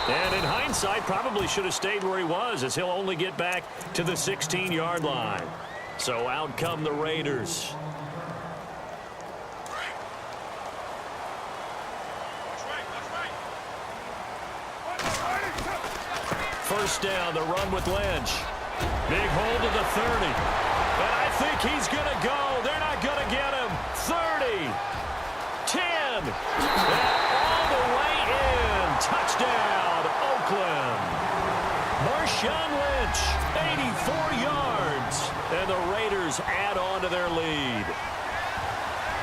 And in hindsight, probably should have stayed where he was, as he'll only get back to the 16-yard line. So out come the Raiders. First down, the run with Lynch. Big hold to the 30. And I think he's going to go. They're not going to get him. 30. 10. And all the way in. Touchdown, Oakland. Marshawn Lynch, 84 yards. And the Raiders add on to their lead.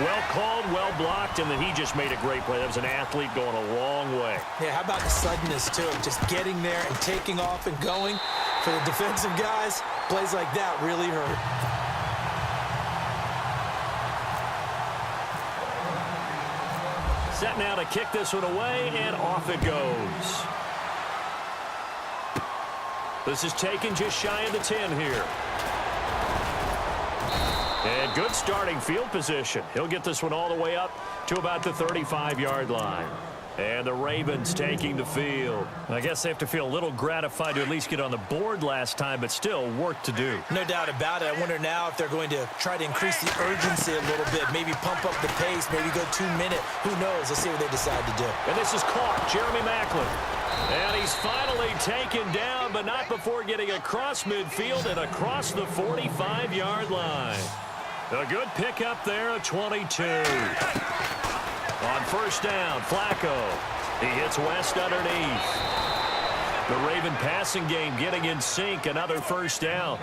Well called, well blocked, and then he just made a great play. That was an athlete going a long way. Yeah, how about the suddenness, too? Just getting there and taking off and going. For the defensive guys, plays like that really hurt. Set now to kick this one away, and off it goes. This is taken just shy of the 10 here. And good starting field position. He'll get this one all the way up to about the 35-yard line. And the Ravens taking the field. I guess they have to feel a little gratified to at least get on the board last time, but still work to do. No doubt about it. I wonder now if they're going to try to increase the urgency a little bit, maybe pump up the pace, maybe go 2-minute. Who knows? Let's see what they decide to do. And this is caught. Jeremy Maclin. And he's finally taken down, but not before getting across midfield and across the 45-yard line. A good pickup there at 22. On first down, Flacco. He hits West underneath. The Raven passing game getting in sync. Another first down.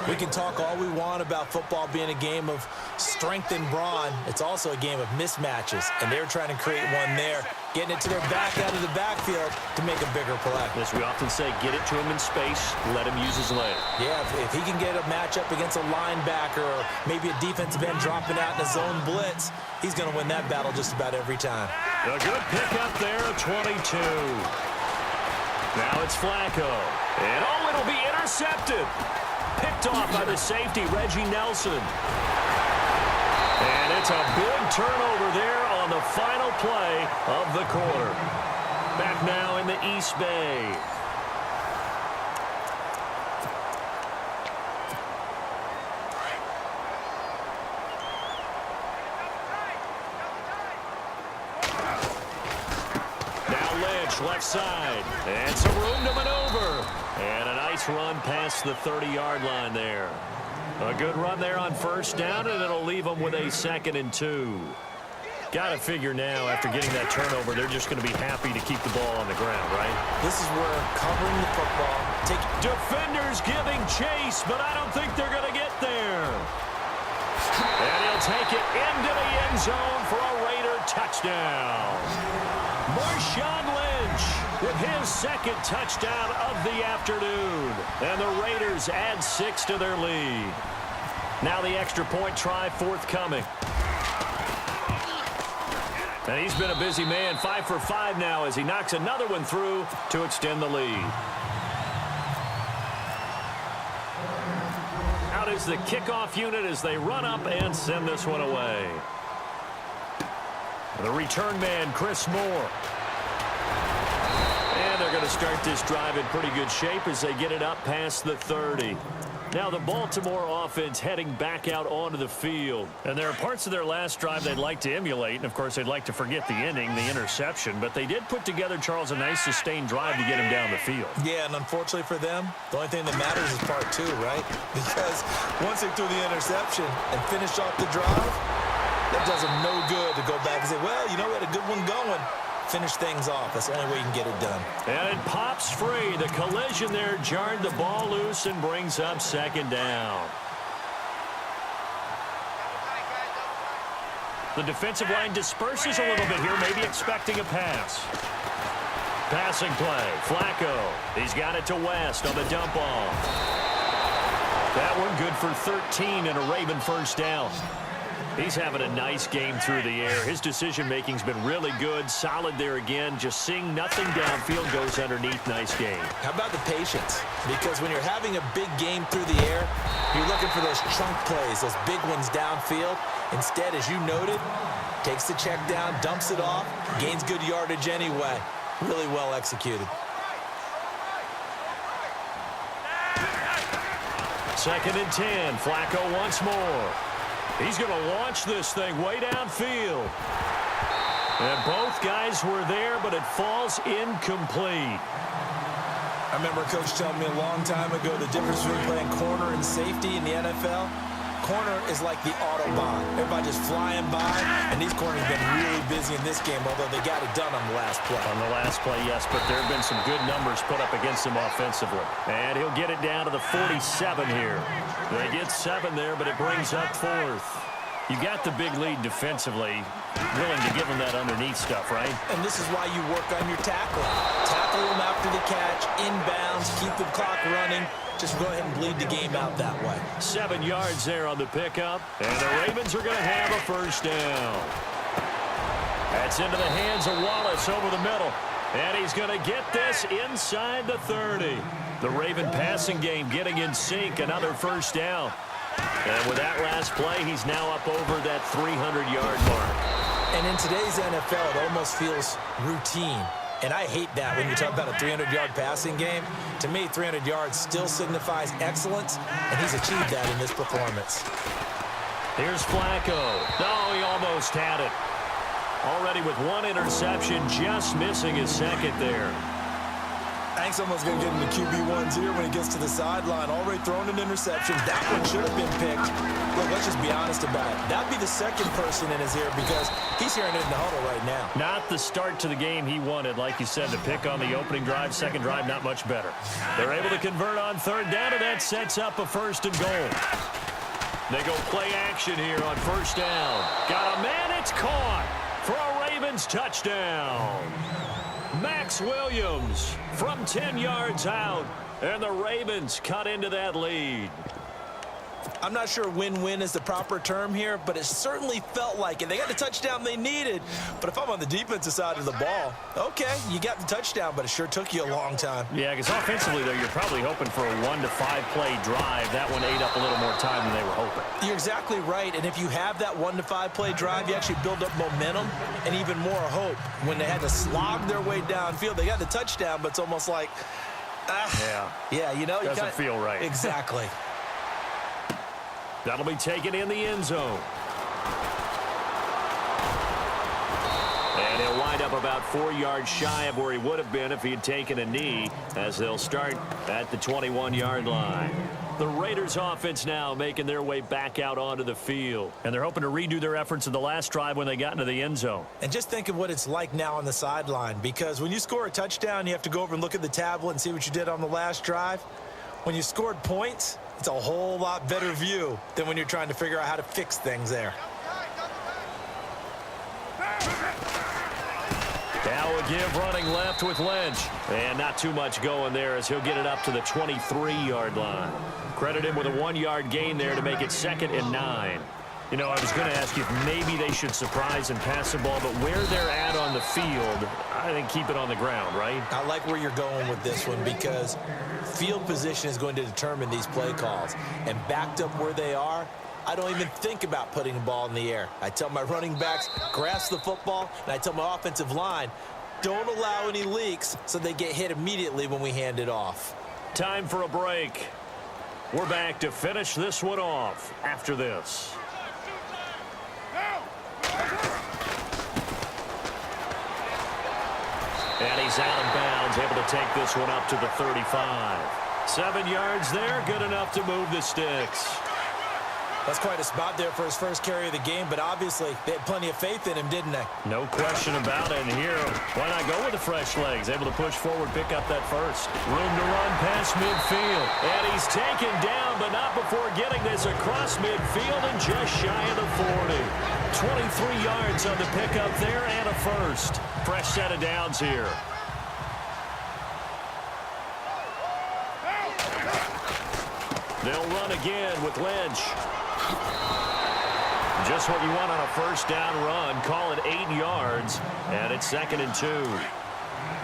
We can talk all we want about football being a game of strength and brawn. It's also a game of mismatches, and they're trying to create one there, getting it to their back out of the backfield to make a bigger play. As we often say, get it to him in space, let him use his leg. Yeah, if he can get a matchup against a linebacker or maybe a defensive end dropping out in a zone blitz, he's going to win that battle just about every time. A good pickup there at 22. Now it's Flacco. And oh, it'll be intercepted. Picked off by the safety, Reggie Nelson. And it's a big turnover there on the final play of the quarter. Back now in the East Bay. Now Lynch, left side. And some room to maneuver. And a nice run past the 30-yard line there. A good run there on first down, and it'll leave them with a 2nd and 2. Got to figure now, after getting that turnover, they're just going to be happy to keep the ball on the ground, right? This is where covering the football. Defenders giving chase, but I don't think they're going to get there. And he'll take it into the end zone for a Raider touchdown. Marshawn Lynch with his 2nd touchdown of the afternoon. And the Raiders add 6 to their lead. Now the extra point try forthcoming. And he's been a busy man, 5 for 5 now as he knocks another one through to extend the lead. Out is the kickoff unit as they run up and send this one away. The return man, Chris Moore. And they're going to start this drive in pretty good shape as they get it up past the 30. Now the Baltimore offense heading back out onto the field. And there are parts of their last drive they'd like to emulate. And, of course, they'd like to forget the ending, the interception. But they did put together, Charles, a nice sustained drive to get him down the field. Yeah, and unfortunately for them, the only thing that matters is part 2, right? Because once they threw the interception and finished off the drive, that does them no good to go back and say, well, you know, we had a good one going. Finish things off. That's the only way you can get it done. And it pops free. The collision there jarred the ball loose and brings up 2nd down. The defensive line disperses a little bit here, maybe expecting a pass. Passing play. Flacco. He's got it to West on the dump off. That one good for 13 and a Raven first down. He's having a nice game through the air. His decision-making's been really good. Solid there again. Just seeing nothing downfield, goes underneath. Nice game. How about the patience? Because when you're having a big game through the air, you're looking for those chunk plays, those big ones downfield. Instead, as you noted, takes the check down, dumps it off, gains good yardage anyway. Really well executed. Second and 10. Flacco once more. He's going to launch this thing way downfield. And both guys were there, but it falls incomplete. I remember a coach telling me a long time ago the difference between playing corner and safety in the NFL. Corner is like the Autobahn. Everybody just flying by, and these corners have been really busy in this game, although they got it done on the last play. On the last play, yes, but there have been some good numbers put up against him offensively. And he'll get it down to the 47 here. They get 7 there, but it brings up 4th. You got the big lead defensively, willing to give them that underneath stuff, right? And this is why you work on your tackling. Tackle them after the catch, inbounds, keep the clock running. Just go ahead and bleed the game out that way. 7 yards there on the pickup, and the Ravens are going to have a first down. That's into the hands of Wallace over the middle, and he's going to get this inside the 30. The Raven passing game getting in sync, another first down. And with that last play, he's now up over that 300-yard mark. And in today's NFL, it almost feels routine. And I hate that when you talk about a 300-yard passing game. To me, 300 yards still signifies excellence, and he's achieved that in this performance. Here's Flacco. No, he almost had it. Already with 1 interception, just missing his second there. I think someone's going to get into QB1s here when he gets to the sideline. Already thrown an interception. That one should have been picked. Look, let's just be honest about it. That'd be the second person in his ear because he's hearing it in the huddle right now. Not the start to the game he wanted. Like you said, the pick on the opening drive, second drive, not much better. They're able to convert on third down, and that sets up a first and goal. They go play action here on first down. Got a man, it's caught for a Ravens touchdown. Max Williams from 10 yards out, and the Ravens cut into that lead. I'm not sure win-win is the proper term here, but it certainly felt like it. They got the touchdown they needed, but if I'm on the defensive side of the ball, okay, you got the touchdown, but it sure took you a long time. Yeah, because offensively, though, you're probably hoping for a 1 to 5 play drive. That one ate up a little more time than they were hoping. You're exactly right, and if you have that 1 to 5 play drive, you actually build up momentum and even more hope. When they had to slog their way downfield, they got the touchdown, but it's almost like, yeah, you know, doesn't feel right. Exactly. That'll be taken in the end zone. And he'll wind up about 4 yards shy of where he would have been if he had taken a knee, as they'll start at the 21-yard line. The Raiders offense now making their way back out onto the field. And they're hoping to redo their efforts in the last drive when they got into the end zone. And just think of what it's like now on the sideline, because when you score a touchdown, you have to go over and look at the tablet and see what you did on the last drive. When you scored points, it's a whole lot better view than when you're trying to figure out how to fix things there. Now a give running left with Lynch. And not too much going there as he'll get it up to the 23-yard line. Credit him with a 1-yard gain there to make it 2nd and 9. You know, I was going to ask you if maybe they should surprise and pass the ball, but where they're at on the field, I think keep it on the ground, right? I like where you're going with this one because field position is going to determine these play calls. And backed up where they are, I don't even think about putting the ball in the air. I tell my running backs, grasp the football, and I tell my offensive line, don't allow any leaks so they get hit immediately when we hand it off. Time for a break. We're back to finish this one off after this. And he's out of bounds, able to take this one up to the 35. 7 yards there, good enough to move the sticks. That's quite a spot there for his first carry of the game, but obviously they had plenty of faith in him, didn't they? No question about it. And here, why not go with the fresh legs? Able to push forward, pick up that first. Room to run past midfield. And he's taken down, but not before getting this across midfield and just shy of the 40. 23 yards on the pickup there and a first. Fresh set of downs here. They'll run again with Lynch. Just what you want on a first down run. Call it 8 yards, and it's 2nd and 2.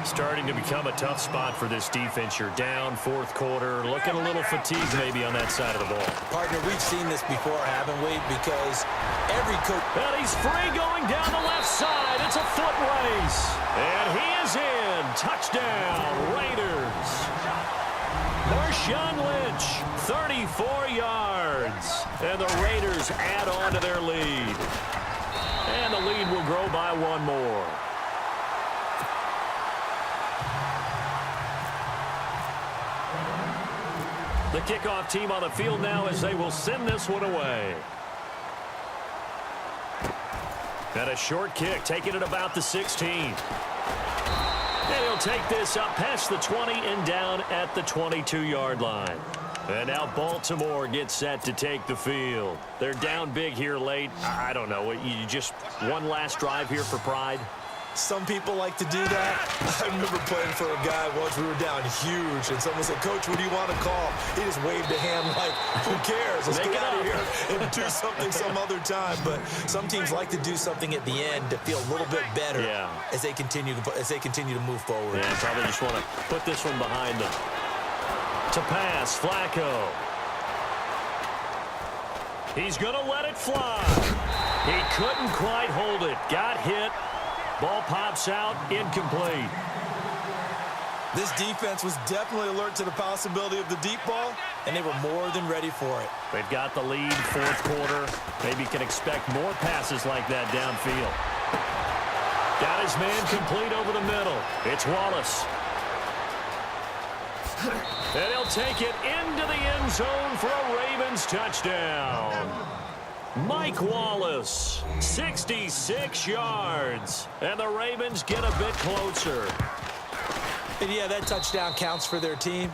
Starting to become a tough spot for this defense. You're down, fourth quarter, looking a little fatigued maybe on that side of the ball. Partner, we've seen this before, haven't we? Because every coach... And he's free going down the left side. It's a foot race. And he is in. touchdown, Raiders. Marshawn Lynch, 34 yards. And the Raiders add on to their lead. And the lead will grow by one more. The kickoff team on the field now as they will send this one away. And a short kick, taking it about the 16. And he'll take this up past the 20 and down at the 22-yard line. And now Baltimore gets set to take the field. They're down big here late. I don't know. You just one last drive here for pride? Some people like to do that. I remember playing for a guy once. We were down huge, and someone said, "Coach, what do you want to call?" He just waved a hand like, "Who cares? Let's get out of here and do something some other time." But some teams like to do something at the end to feel a little bit better as they continue to move forward. Yeah, probably just want to put this one behind them. To pass, Flacco. He's going to let it fly. He couldn't quite hold it. Got hit. Ball pops out, incomplete. This defense was definitely alert to the possibility of the deep ball, and they were more than ready for it. They've got the lead, fourth quarter. Maybe can expect more passes like that downfield. Got his man complete over the middle. It's Wallace. And he'll take it into the end zone for a Ravens touchdown. Mike Wallace, 66 yards. And the Ravens get a bit closer. And yeah, that touchdown counts for their team,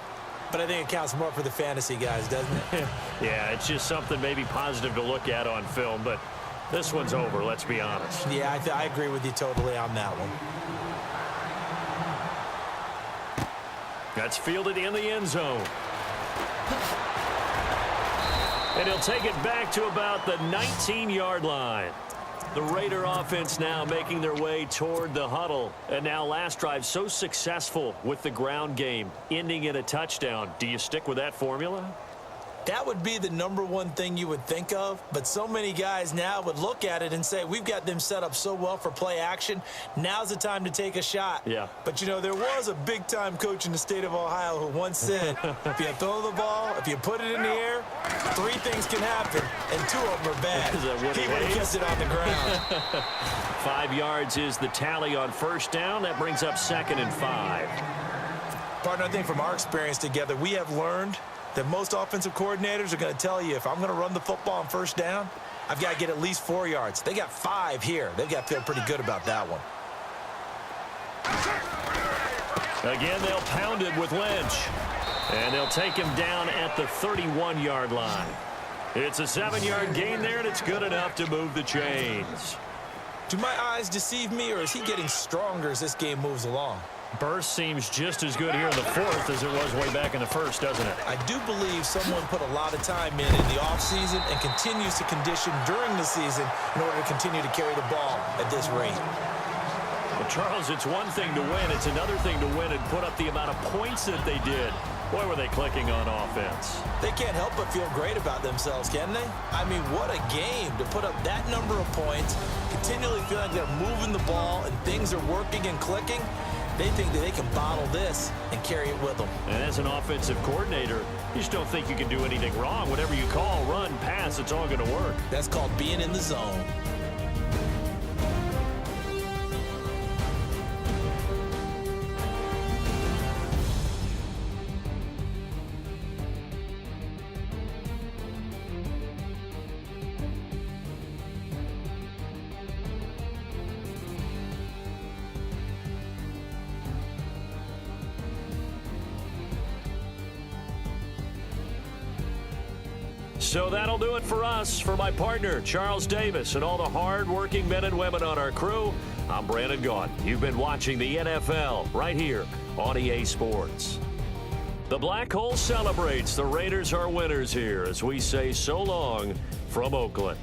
but I think it counts more for the fantasy guys, doesn't it? Yeah, it's just something maybe positive to look at on film, but this one's over, let's be honest. Yeah, I agree with you totally on that one. That's fielded in the end zone. And he'll take it back to about the 19-yard line. The Raider offense now making their way toward the huddle. And now last drive so successful with the ground game, ending in a touchdown. Do you stick with that formula? That would be the number one thing you would think of, but so many guys now would look at it and say, we've got them set up so well for play action. Now's the time to take a shot. Yeah. But, you know, there was a big-time coach in the state of Ohio who once said, if you throw the ball, if you put it in the air, three things can happen, and two of them are bad. He would have kept it on the ground. 5 yards is the tally on first down. That brings up 2nd and 5. Partner, I think from our experience together, we have learned that most offensive coordinators are going to tell you, if I'm going to run the football on first down, I've got to get at least 4 yards. They got 5 here. They've got to feel pretty good about that one. Again, they'll pound it with Lynch. And they'll take him down at the 31-yard line. It's a 7-yard gain there, and it's good enough to move the chains. Do my eyes deceive me, or is he getting stronger as this game moves along? Burst seems just as good here in the fourth as it was way back in the first, doesn't it? I do believe someone put a lot of time in the offseason and continues to condition during the season in order to continue to carry the ball at this rate. Well, Charles, it's one thing to win. It's another thing to win and put up the amount of points that they did. Boy, were they clicking on offense. They can't help but feel great about themselves, can they? I mean, what a game to put up that number of points, continually feel like they're moving the ball and things are working and clicking. They think that they can bottle this and carry it with them. And as an offensive coordinator, you just don't think you can do anything wrong. Whatever you call, run, pass, it's all going to work. That's called being in the zone. So that'll do it for us. For my partner, Charles Davis, and all the hard-working men and women on our crew, I'm Brandon Gaudin. You've been watching the NFL right here on EA Sports. The Black Hole celebrates. The Raiders are winners here as we say so long from Oakland.